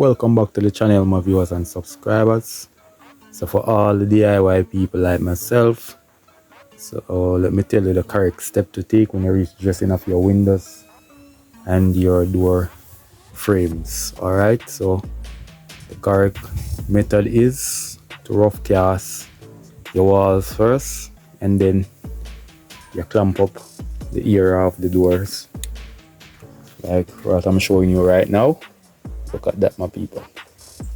welcome back to the channel, my viewers and subscribers. So for all the DIY people like myself, so let me tell you the correct step to take when you reach dressing of your windows and your door frames. Alright, so the correct method is to rough cast your walls first, and then you clamp up the ear of the doors like what I'm showing you right now. Look at that, my people.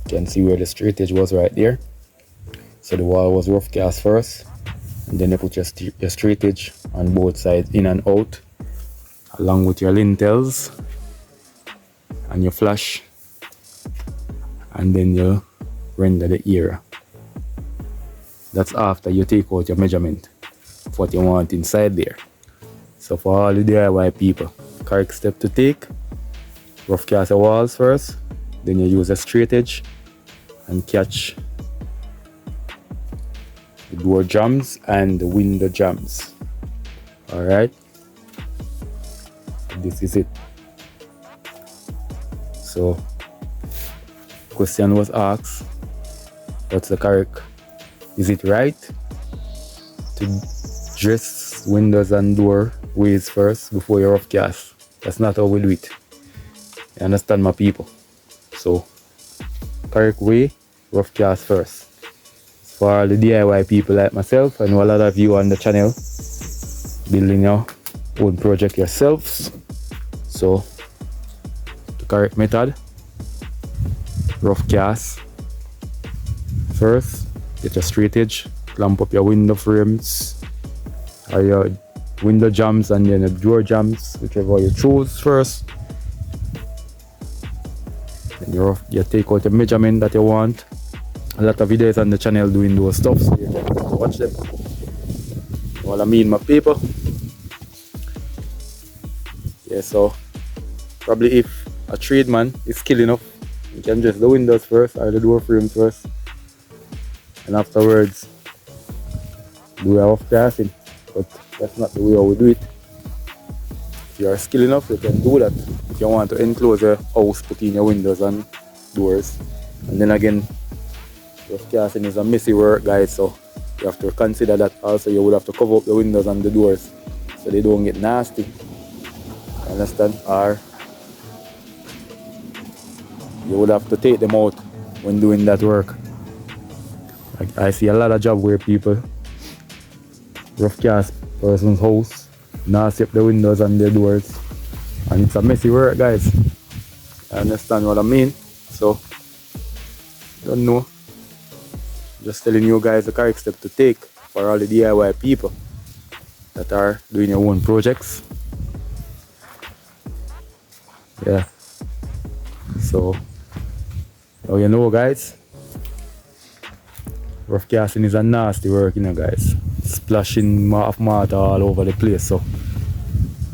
You can see where the straight edge was right there. So the wall was rough cast first, and then you put your straight edge on both sides, in and out, along with your lintels and your flash, and then you render the ear. That's after you take out your measurement of what you want inside there. So for all the DIY people, correct step to take: rough cast your walls first, then you use a straight edge and catch the door jambs and the window jambs. Alright, this is it. So question was asked, what's the correct, is it right to dress windows and door ways first before you rough cast? That's not how we do it. You understand, my people? So correct way, rough cast first. For all the DIY people like myself, I know a lot of you on the channel building your own project yourselves. So the correct method: rough cast first, get your straight edge, clamp up your window frames or your window jambs, and then the door jambs, whichever you choose first. Then you take out the measurement that you want. A lot of videos on the channel doing those stuff, so you can watch them. What I mean, my people. Yeah, so probably if a tradesman is skilled enough, you can dress the windows first or the door frames first, and afterwards do a rough casting. But that's not the way I would do it. If you are skilled enough, you can do that. If you want to enclose a house, put in your windows and doors. And then again, rough casting is a messy work, guys, so you have to consider that also. You would have to cover up the windows and the doors so they don't get nasty. Understand? Or you would have to take them out when doing that work. Like, I see a lot of jobs where people rough cast person's house, nasty up the windows and the doors, and it's a messy work, guys. You understand what I mean? So don't know, just telling you guys the correct step to take for all the DIY people that are doing your own projects. Yeah, so now you know, guys, rough casting is a nasty work, you know, guys. Splashing of mortar all over the place, so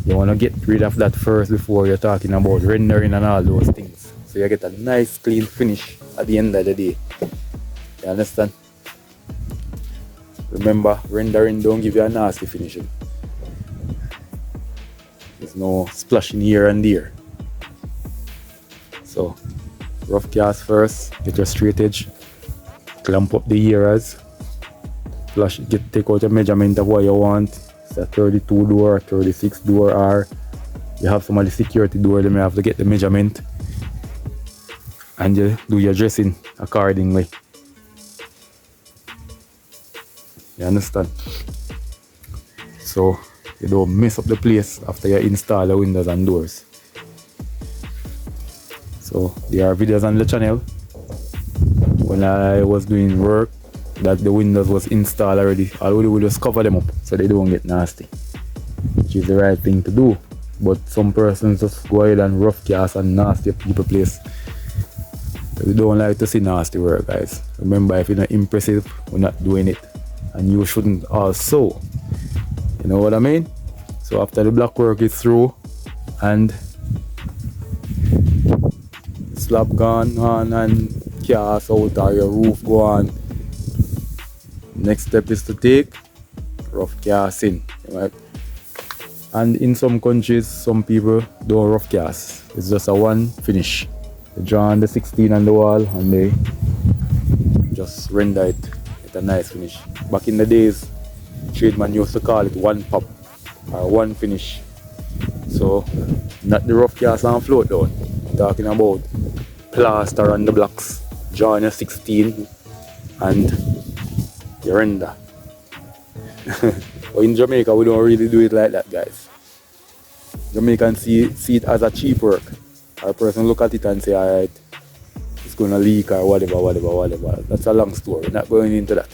you want to get rid of that first before you're talking about rendering and all those things, so you get a nice clean finish at the end of the day. You understand? Remember, rendering don't give you a nasty finishing. There's no splashing here and there. So rough cast first, get your straight edge, clamp up the ears, flash, take out your measurement of what you want. It's a 32 door, 36 door, or you have some of the security door, then you have to get the measurement and you do your dressing accordingly. You understand? So you don't mess up the place after you install the windows and doors. So there are videos on the channel when I was doing work that the windows was installed already. All we do, we just cover them up so they don't get nasty, which is the right thing to do. But some persons just go ahead and rough cast and nasty people place. We don't like to see nasty work, guys. Remember, if you're not impressive, we're not doing it, and you shouldn't also. You know what I mean? So after the block work is through and slab gone on and cast out or your roof go on, next step is to take rough casting, right? And in some countries, some people don't rough cast. It's just a one finish. They draw on the 16 on the wall and they just render it with a nice finish. Back in the days, tradesman used to call it one pop or one finish. So not the rough cast and float down. I'm talking about plaster on the blocks, draw on your 16 and you render. But in Jamaica we don't really do it like that, guys. Jamaicans see it as a cheap work. Or a person look at it and say, alright, it's gonna leak or whatever. That's a long story, we're not going into that.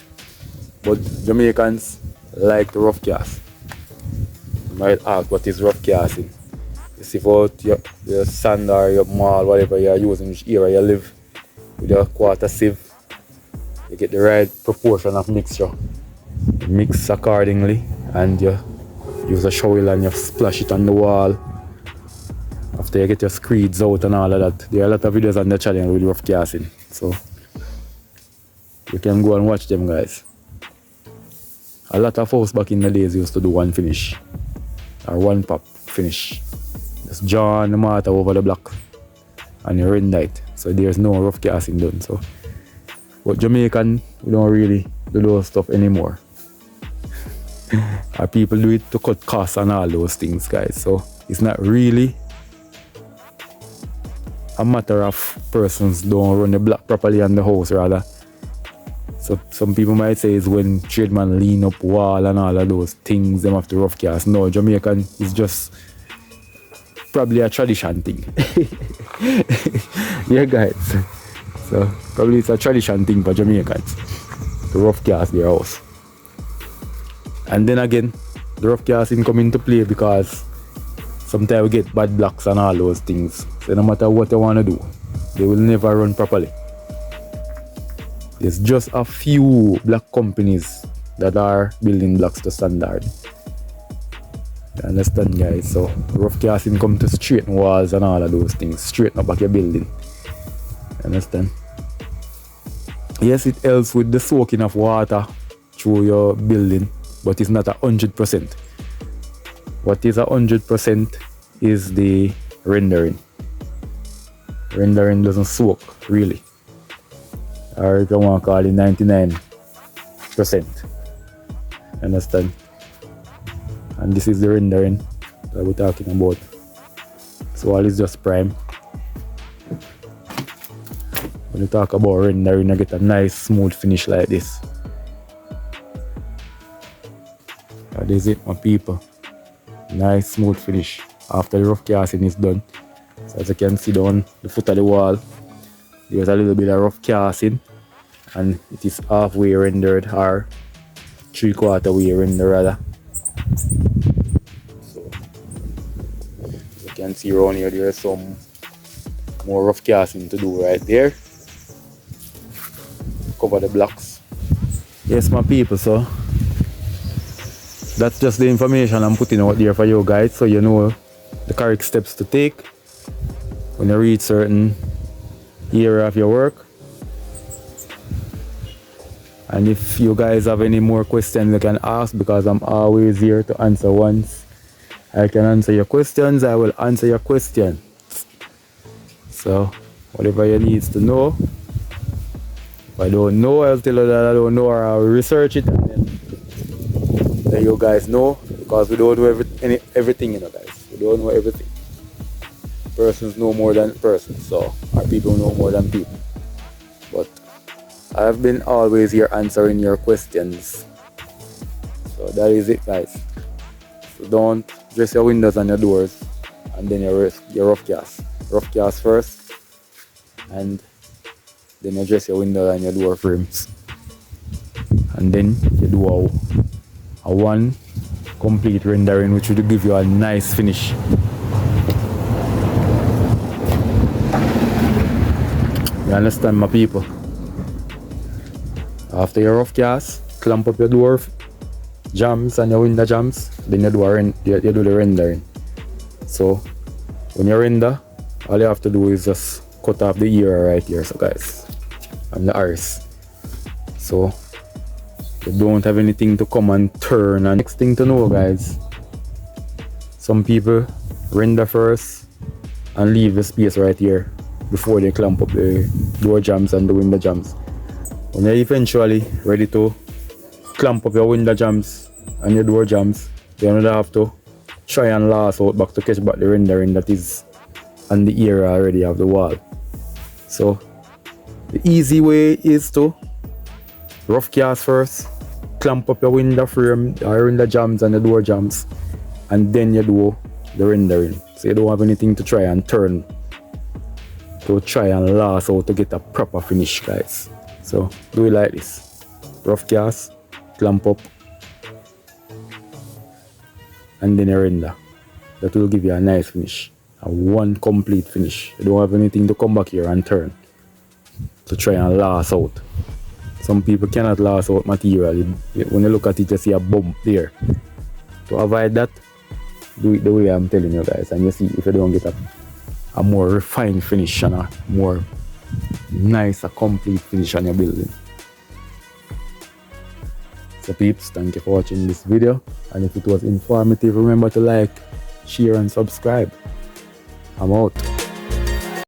But Jamaicans like the rough cast. You might ask, what is rough casting? You sieve out your sand or your mall, whatever you're using, which area you live, with your quarter sieve. You get the right proportion of mixture. You mix accordingly and you use a shovel and you splash it on the wall. After you get your screeds out and all of that. There are a lot of videos on the channel with rough casting. So you can go and watch them, guys. A lot of house back in the days used to do one finish. Or one pop finish. Just draw on the mortar over the block and you render it. So there's no rough casting done. So but Jamaican, we don't really do those stuff anymore. People do it to cut costs and all those things, guys. So it's not really a matter of persons don't run the block properly on the house, rather. So some people might say it's when tradesman lean up wall and all of those things, them have to rough cast. No, Jamaican is just probably a tradition thing. Yeah, guys. So probably it's a tradition thing for Jamaicans to rough cast their house. And then again, the rough casting come into play because sometimes we get bad blocks and all those things. So no matter what they want to do, they will never run properly. There's just a few black companies that are building blocks to standard. You understand, guys? So rough casting come to straighten walls and all of those things, straighten up back your building. You understand? Yes, it helps with the soaking of water through your building, but it's not 100%. What is 100% is the rendering. Rendering doesn't soak, really. Or if you want to call it 99%. Understand? And this is the rendering that we're talking about. So all is just prime. When you talk about rendering, you get a nice smooth finish like this. That is it, my people. Nice smooth finish after the rough casting is done. So as you can see down the foot of the wall, there's a little bit of rough casting and it is halfway rendered, or 3/4 way rendered rather. So you can see around here there is some more rough casting to do right there. Cover the blocks. Yes, my people, so that's just the information I'm putting out there for you guys, so you know the correct steps to take when you reach certain area of your work. And if you guys have any more questions, you can ask, because I'm always here to answer. Once I can answer your questions, I will answer your questions. So whatever you need to know, if I don't know, I'll tell you that I don't know, or I'll research it and then let you guys know, because we don't know everything, you know, guys. We don't know everything. Persons know more than persons, so our people know more than people. But I've been always here answering your questions. So that is it, guys. So don't dress your windows and your doors and then your rough cast. Rough cast first, and then you dress your window and your door frames. And then you do a one complete rendering, which will give you a nice finish. You understand, my people? After your rough cast, clamp up your door jambs and your window jambs, then you do the rendering. So when you render, all you have to do is just cut off the ear right here, so guys, and the iris. So you don't have anything to come and turn. And next thing to know, guys, some people render first and leave the space right here before they clamp up the door jambs and the window jambs. When you're eventually ready to clamp up your window jambs and your door jambs, then you have to try and last out back to catch back the rendering that is on the area already of the wall. So the easy way is to rough cast first, clamp up your window frame or window jambs and the door jambs, and then you do the rendering. So you don't have anything to try and turn to try and last out to get a proper finish, guys. So do it like this: rough cast, clamp up, and then you render. That will give you a nice finish, a one complete finish. You don't have anything to come back here and turn to try and last out. Some people cannot last out material. When you look at it, you see a bump there. To avoid that, do it the way I'm telling you guys, and you see if you don't get a more refined finish and a more nice, a complete finish on your building. So peeps, thank you for watching this video, and if it was informative, remember to like, share and subscribe. I'm out.